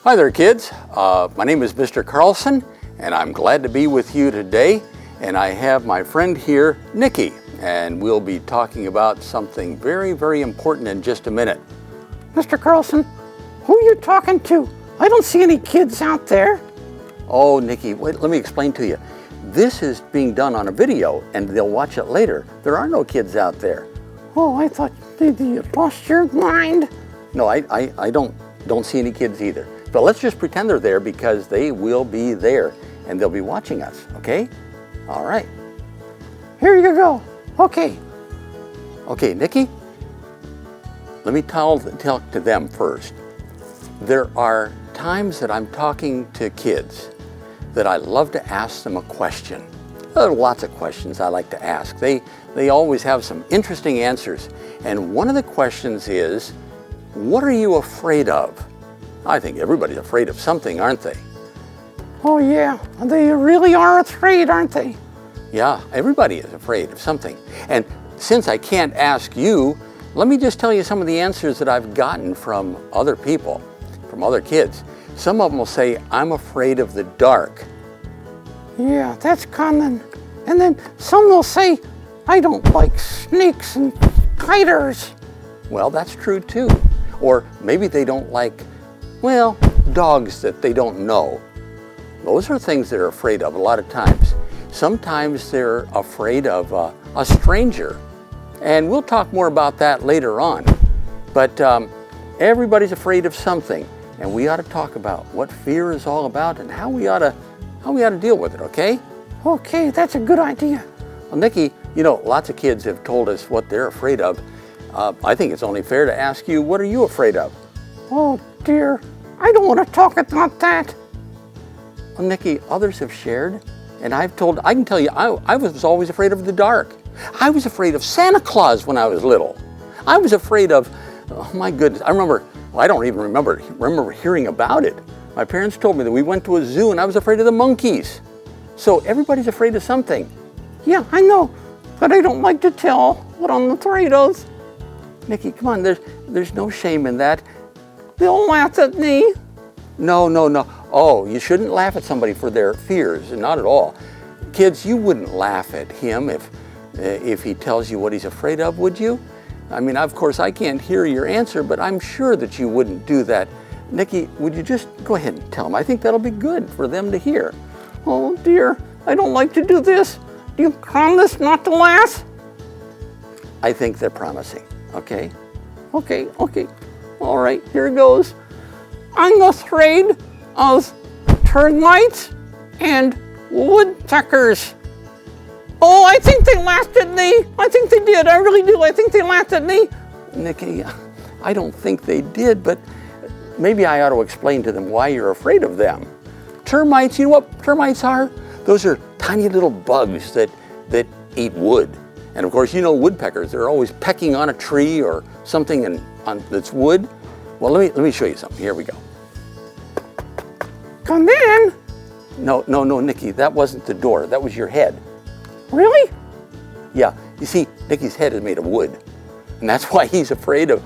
Hi there, kids. My name is Mr. Carlson, and I'm glad to be with you today. And I have my friend here, Nicky, and we'll be talking about something very, very important in just a minute. Mr. Carlson, who are you talking to? I don't see any kids out there. Oh, Nicky, wait, let me explain to you. This is being done on a video, and they'll watch it later. There are no kids out there. Oh, I thought you lost your mind. No, I don't see any kids either. But let's just pretend they're there because they will be there, and they'll be watching us, okay? All right. Here you go. Okay. Okay, Nicky, let me talk to them first. There are times that I'm talking to kids that I love to ask them a question. There are lots of questions I like to ask. They always have some interesting answers. And one of the questions is, what are you afraid of? I think everybody's afraid of something, aren't they? Oh yeah, they really are afraid, aren't they? Yeah, everybody is afraid of something. And since I can't ask you, let me just tell you some of the answers that I've gotten from other people, from other kids. Some of them will say, I'm afraid of the dark. Yeah, that's common. And then some will say, I don't like snakes and spiders. Well, that's true too. Or maybe they don't like, well, dogs that they don't know. Those are things they're afraid of a lot of times. Sometimes they're afraid of a stranger. And we'll talk more about that later on. But everybody's afraid of something. And we ought to talk about what fear is all about and how we ought to deal with it, okay? Okay, that's a good idea. Well, Nicky, you know, lots of kids have told us what they're afraid of. I think it's only fair to ask you, what are you afraid of? Oh dear, I don't want to talk about that. Well, Nicky, others have shared, and I can tell you, I was always afraid of the dark. I was afraid of Santa Claus when I was little. I was afraid of, oh my goodness, I don't even remember hearing about it. My parents told me that we went to a zoo and I was afraid of the monkeys. So everybody's afraid of something. Yeah, I know, but I don't like to tell what I'm afraid of. Nicky, come on, there's no shame in that. They'll laugh at me. No. Oh, you shouldn't laugh at somebody for their fears, not at all. Kids, you wouldn't laugh at him if he tells you what he's afraid of, would you? I mean, of course, I can't hear your answer, but I'm sure that you wouldn't do that. Nicky, would you just go ahead and tell them? I think that'll be good for them to hear. Oh dear, I don't like to do this. Do you promise not to laugh? I think they're promising, okay? Okay. All right, here goes. I'm afraid of termites and woodpeckers. Oh, I think they laughed at me. I think they did. I really do. I think they laughed at me. Nicky, I don't think they did, but maybe I ought to explain to them why you're afraid of them. Termites, you know what termites are? Those are tiny little bugs that eat wood. And of course, you know woodpeckers, they're always pecking on a tree or something that's wood. Well, let me show you something. Here we go. Come in. No, Nicky, that wasn't the door. That was your head. Really? Yeah, you see, Nicky's head is made of wood. And that's why he's afraid of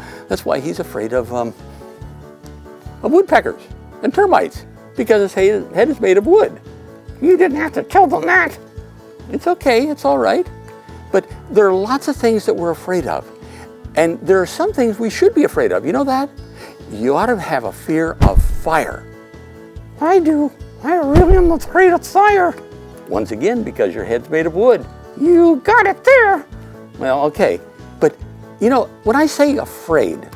woodpeckers and termites, because his head is made of wood. You didn't have to tell them that. It's okay, it's all right. But there are lots of things that we're afraid of. And there are some things we should be afraid of. You know that? You ought to have a fear of fire. I do. I really am afraid of fire. Once again, because your head's made of wood. You got it there. Well, okay. But, you know, when I say afraid,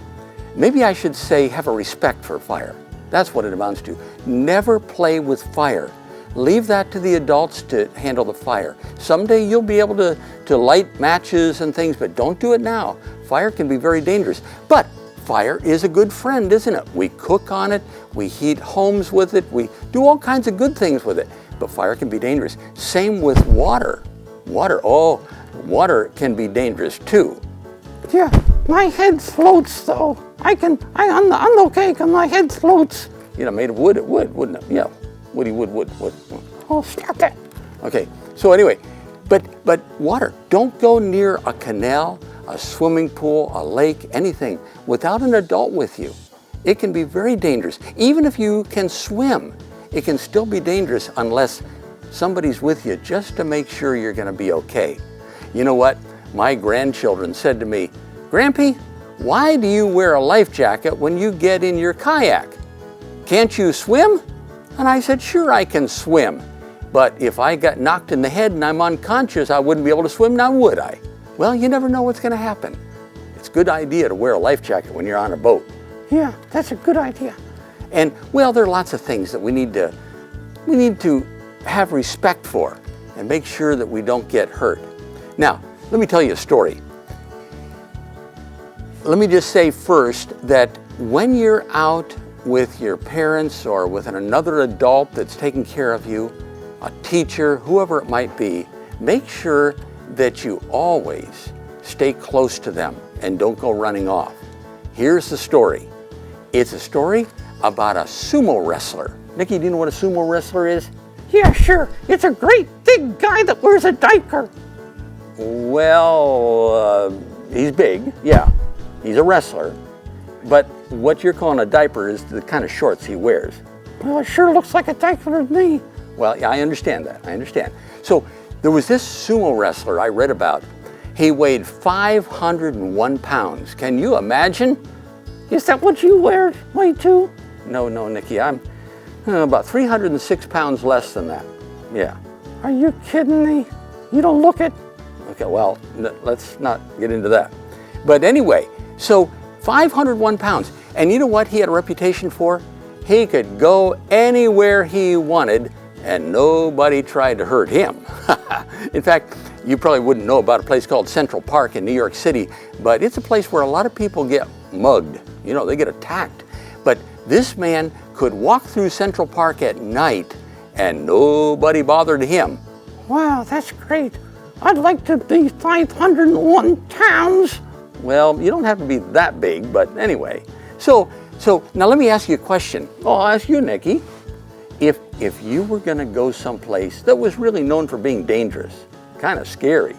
maybe I should say have a respect for fire. That's what it amounts to. Never play with fire. Leave that to the adults to handle the fire. Someday you'll be able to light matches and things, but don't do it now. Fire can be very dangerous. But fire is a good friend, isn't it? We cook on it, we heat homes with it, we do all kinds of good things with it. But fire can be dangerous. Same with water. Water can be dangerous too. Yeah, my head floats though. I'm okay because my head floats. You know, made of wood, it would, wouldn't it? Yeah, woody wood. Oh, stop it. Okay, so anyway, but water, don't go near a canal, a swimming pool, a lake, anything without an adult with you. it can be very dangerous. Even if you can swim, it can still be dangerous unless somebody's with you just to make sure you're going to be okay. You know what? My grandchildren said to me, "Grampy, why do you wear a life jacket when you get in your kayak? Can't you swim?" And I said, "Sure, I can swim. But if I got knocked in the head and I'm unconscious, I wouldn't be able to swim now, would I?" Well, you never know what's going to happen. It's a good idea to wear a life jacket when you're on a boat. Yeah, that's a good idea. And, well, there are lots of things that we need to have respect for and make sure that we don't get hurt. Now, let me tell you a story. Let me just say first that when you're out with your parents or with another adult that's taking care of you, a teacher, whoever it might be, make sure that you always stay close to them and don't go running off. Here's the story. It's a story about a sumo wrestler. Nicky, do you know what a sumo wrestler is? Yeah, sure. It's a great big guy that wears a diaper. Well, he's big, yeah. He's a wrestler. But what you're calling a diaper is the kind of shorts he wears. Well, it sure looks like a diaper to me. Well, yeah, I understand that. I understand. So there was this sumo wrestler I read about. He weighed 501 pounds. Can you imagine? Is that what you weigh too? No, Nicky, I'm about 306 pounds less than that. Yeah. Are you kidding me? You don't look it. Okay, well, let's not get into that. But anyway, so 501 pounds. And you know what he had a reputation for? He could go anywhere he wanted and nobody tried to hurt him. In fact, you probably wouldn't know about a place called Central Park in New York City, but it's a place where a lot of people get mugged. You know, they get attacked. But this man could walk through Central Park at night and nobody bothered him. Wow, that's great. I'd like to be 501 pounds. Well, you don't have to be that big, but anyway. So now let me ask you a question. I'll ask you, Nicky. If you were going to go someplace that was really known for being dangerous, kind of scary,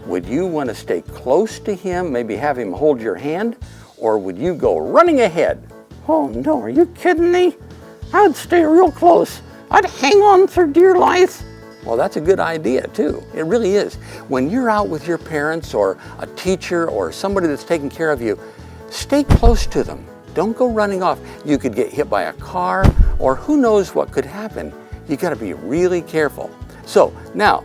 would you want to stay close to him, maybe have him hold your hand, or would you go running ahead? Oh no, are you kidding me? I'd stay real close. I'd hang on for dear life. Well, that's a good idea too. It really is. When you're out with your parents or a teacher or somebody that's taking care of you, stay close to them. Don't go running off. You could get hit by a car or who knows what could happen. You got to be really careful. So now,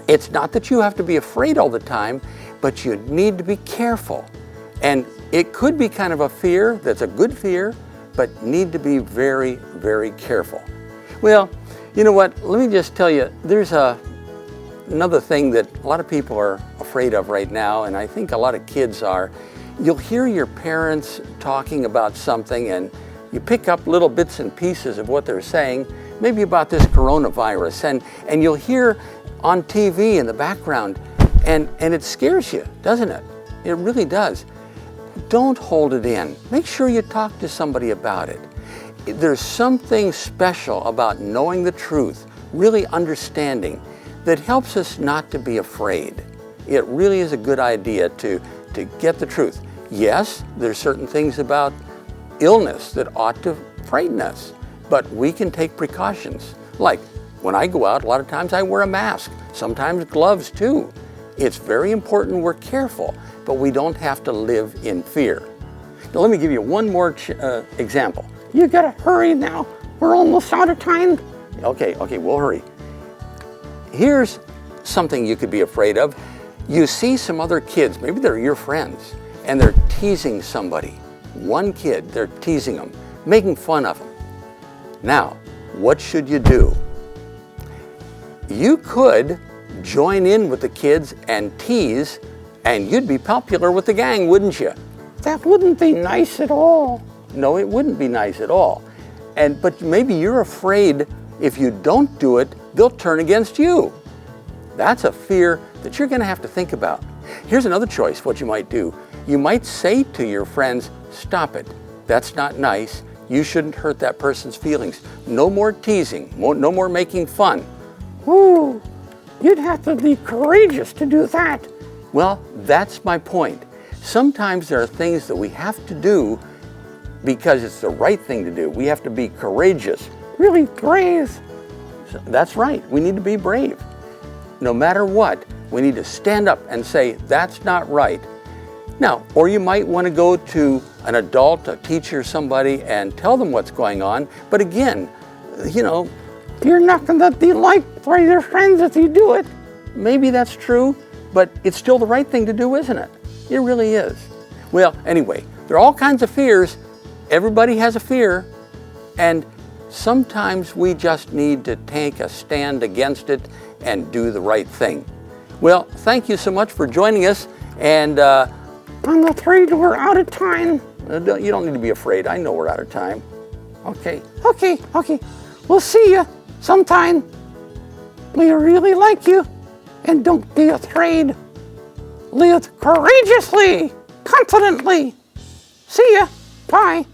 it's not that you have to be afraid all the time, but you need to be careful. And it could be kind of a fear that's a good fear, but need to be very, very careful. Well, you know what? Let me just tell you, there's another thing that a lot of people are afraid of right now, and I think a lot of kids are. You'll hear your parents talking about something and you pick up little bits and pieces of what they're saying, maybe about this coronavirus, and you'll hear on TV in the background, and it scares you, doesn't it? It really does. Don't hold it in. Make sure you talk to somebody about it. There's something special about knowing the truth, really understanding, that helps us not to be afraid. It really is a good idea to get the truth. Yes, there's certain things about illness that ought to frighten us, but we can take precautions. Like when I go out, a lot of times I wear a mask, sometimes gloves too. It's very important we're careful, but we don't have to live in fear. Now let me give you one more example. You gotta hurry now. We're almost out of time. Okay, we'll hurry. Here's something you could be afraid of. You see some other kids, maybe they're your friends, and they're teasing somebody. One kid, they're teasing them, making fun of them. Now, what should you do? You could join in with the kids and tease, and you'd be popular with the gang, wouldn't you? That wouldn't be nice at all. No, it wouldn't be nice at all. But maybe you're afraid if you don't do it, they'll turn against you. That's a fear that you're going to have to think about. Here's another choice, what you might do. You might say to your friends, stop it. That's not nice. You shouldn't hurt that person's feelings. No more teasing, no more making fun. Ooh, you'd have to be courageous to do that. Well, that's my point. Sometimes there are things that we have to do because it's the right thing to do. We have to be courageous. Really brave. That's right. We need to be brave. No matter what, we need to stand up and say, that's not right. Now, or you might want to go to an adult, a teacher, somebody, and tell them what's going on. But again, you know, you're not going to be liked by your friends if you do it. Maybe that's true, but it's still the right thing to do, isn't it? It really is. Well, anyway, there are all kinds of fears. Everybody has a fear, and sometimes we just need to take a stand against it and do the right thing. Well, thank you so much for joining us, and I'm afraid we're out of time. You don't need to be afraid. I know we're out of time. Okay. Okay. We'll see you sometime. We really like you, and don't be afraid. Live courageously, confidently. See ya. Bye.